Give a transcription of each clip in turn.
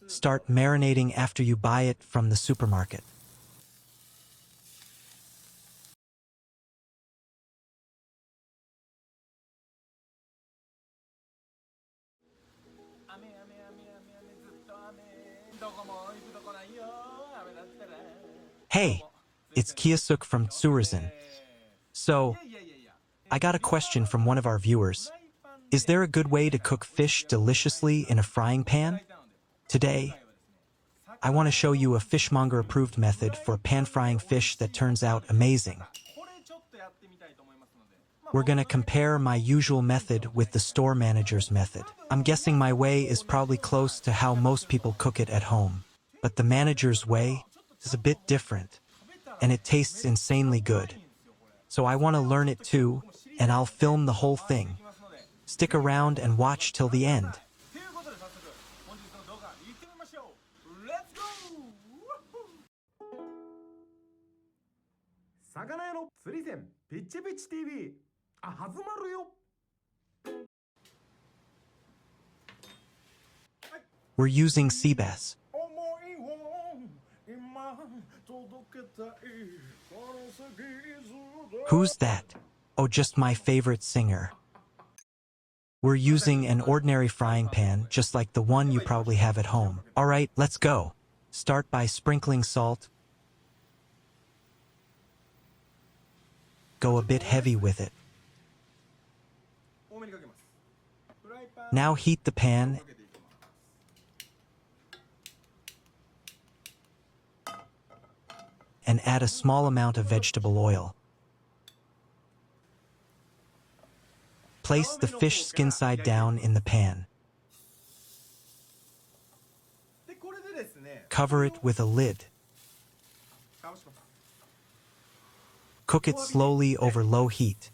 Start marinating after you buy it from the supermarket. Hey, it's Keeyosuke from Tsurisen. So, I got a question from one of our viewers. Is there a good way to cook fish deliciously in a frying pan? Today, I want to show you a Fishmonger approved method for pan-frying fish that turns out amazing. We're gonna compare my usual method with the store manager's method. I'm guessing my way is probably close to how most people cook it at home. But the manager's way is a bit different, and it tastes insanely good. So I want to learn it too, and I'll film the whole thing. Stick around and watch till the end. Tsurisen 피치 피치 TV 始まるよ. We're using Seabass. Who's that? Oh, just my favorite singer. We're using an ordinary frying pan, just like the one you probably have at home. Alright, let's go. Start by sprinkling salt. Go a bit heavy with it. Now heat the pan and add a small amount of vegetable oil. Place the fish skin side down in the pan. Cover it with a lid. Cook it slowly over low heat.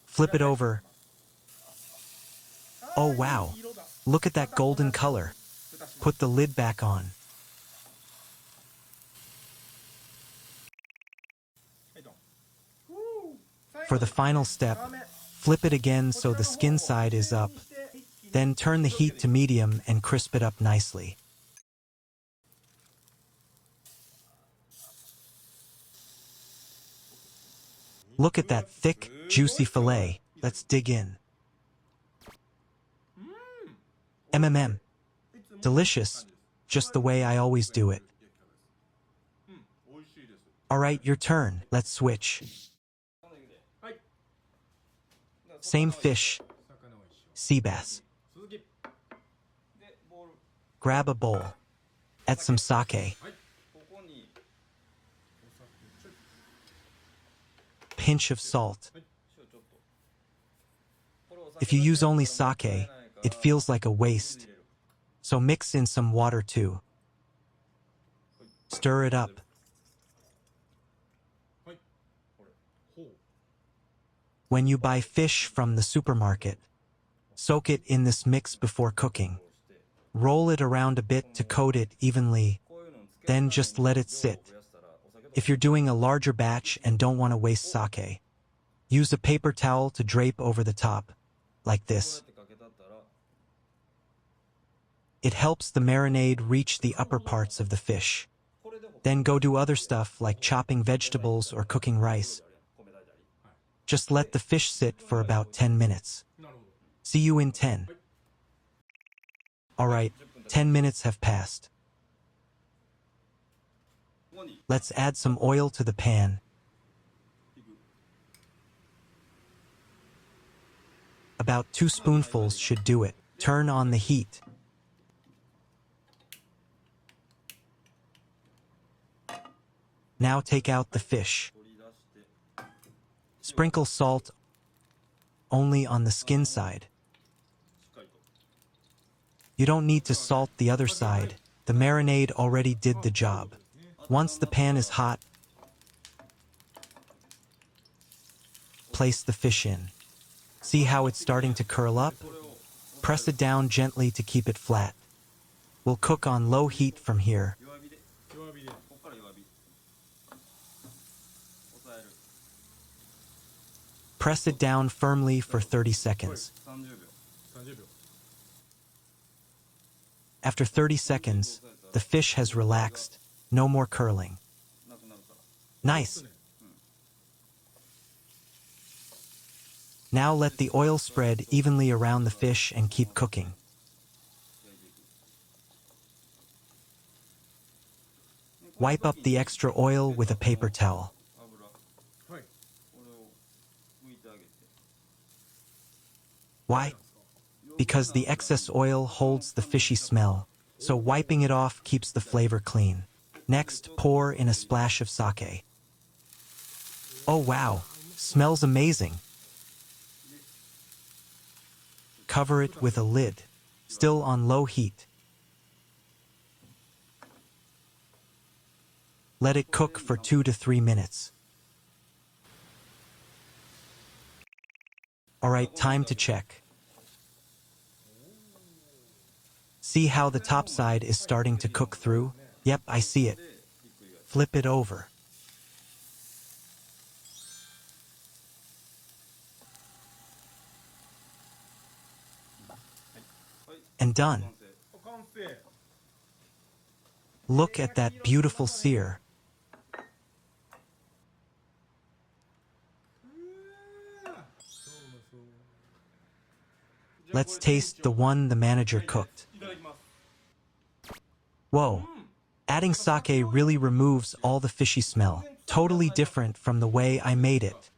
Flip it over. Oh wow! Look at that golden color. Put the lid back on. For the final step, flip it again so the skin side is up. Then turn the heat to medium and crisp it up nicely. Look at that thick, juicy fillet. Let's dig in. Delicious, just the way I always do it. Alright, your turn. Let's switch. Same fish, Seabass. Grab a bowl. Add some sake. Pinch of salt. If you use only sake, it feels like a waste. So mix in some water too. Stir it up. When you buy fish from the supermarket, soak it in this mix before cooking. Roll it around a bit to coat it evenly, then just let it sit. If you're doing a larger batch and don't want to waste sake, use a paper towel to drape over the top, like this. It helps the marinade reach the upper parts of the fish. Then go do other stuff like chopping vegetables or cooking rice. Just let the fish sit for about 10 minutes. See you in 10. Alright, 10 minutes have passed. Let's add some oil to the pan. About 2 spoonfuls should do it. Turn on the heat. Now take out the fish. Sprinkle salt only on the skin side. You don't need to salt the other side. The marinade already did the job. Once the pan is hot, place the fish in. See how it's starting to curl up? Press it down gently to keep it flat. We'll cook on low heat from here. Press it down firmly for 30 seconds. After 30 seconds, the fish has relaxed. No more curling. Nice. Now let the oil spread evenly around the fish and keep cooking. Wipe up the extra oil with a paper towel. Why? Because the excess oil holds the fishy smell, so wiping it off keeps the flavor clean. Next, pour in a splash of sake. Oh wow, smells amazing. Cover it with a lid, still on low heat. Let it cook for 2 to 3 minutes. Alright, time to check. See how the top side is starting to cook through? Yep, I see it. Flip it over. And done. Look at that beautiful sear. Let's taste the one the manager cooked. Whoa, adding sake really removes all the fishy smell. Totally different from the way I made it.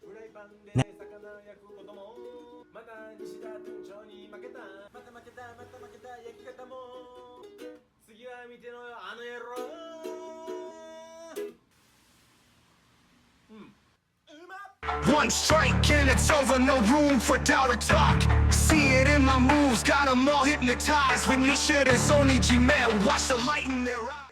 One strike and it's over, no room for doubt or talk. See it in my moves, got 'em all hypnotized. When you share this OniJime, watch the light in their eyes.